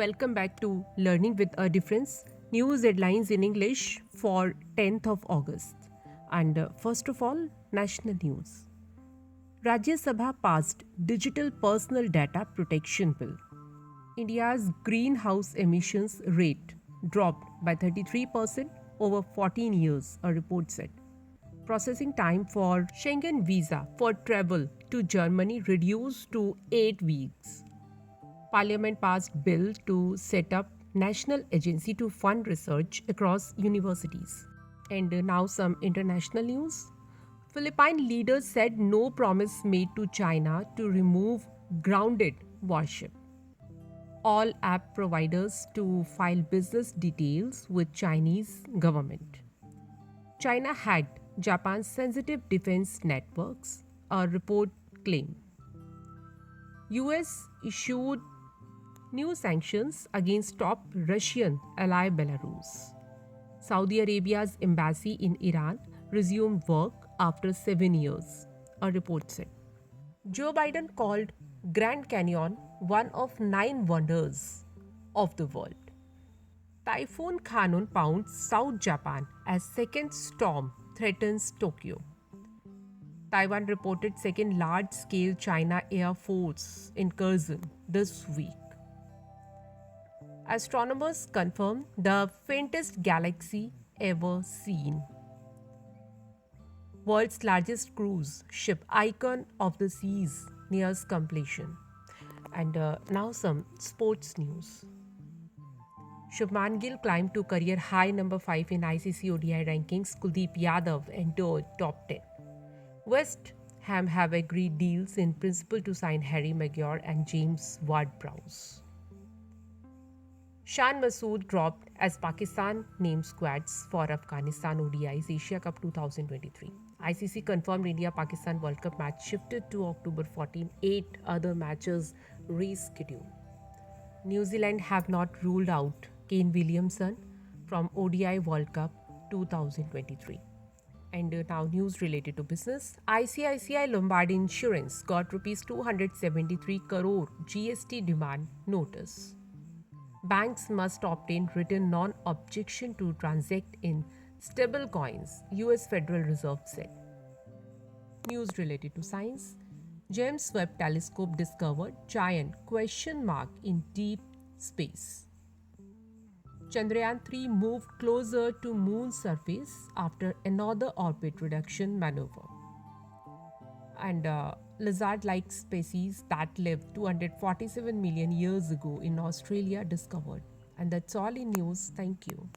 Welcome back to Learning with a Difference, news headlines in English for 10th of August. And first of all, national news. Rajya Sabha passed Digital Personal Data Protection Bill. India's greenhouse emissions rate dropped by 33% over 14 years, a report said. Processing time for Schengen visa for travel to Germany reduced to 8 weeks. Parliament passed bill to set up national agency to fund research across universities. And now some international news. Philippine leaders said no promise made to China to remove grounded warship. All app providers to file business details with Chinese government. China hacked Japan's sensitive defense networks, a report claimed. US issued new sanctions against top Russian ally Belarus. Saudi Arabia's embassy in Iran resumed work after 7 years, a report said. Joe Biden called Grand Canyon one of 9 wonders of the world. Typhoon Khanun pounds South Japan as second storm threatens Tokyo. Taiwan reported second large-scale China Air Force incursion this week. Astronomers confirm the faintest galaxy ever seen. World's largest cruise ship, Icon of the Seas, nears completion. And now some sports news. Shubman Gill climbed to career high number 5 in ICC ODI rankings. Kuldeep Yadav entered top 10. West Ham have agreed deals in principle to sign Harry Maguire and James WARD-PROWSE. Shan Masood dropped as Pakistan named squads for Afghanistan ODIs Asia Cup 2023. ICC confirmed India-Pakistan World Cup match shifted to October 14. 8 other matches rescheduled. New Zealand have not ruled out Kane Williamson from ODI World Cup 2023. And now news related to business. ICICI Lombard Insurance got Rs 273 crore GST demand notice. Banks must obtain written non-objection to transact in stablecoins, US Federal Reserve said. News related to science. James Webb Telescope discovered giant question mark in deep space. Chandrayaan-3 moved closer to Moon's surface after another orbit reduction maneuver. And lizard-like species that lived 247 million years ago in Australia discovered. And that's all in news. Thank you.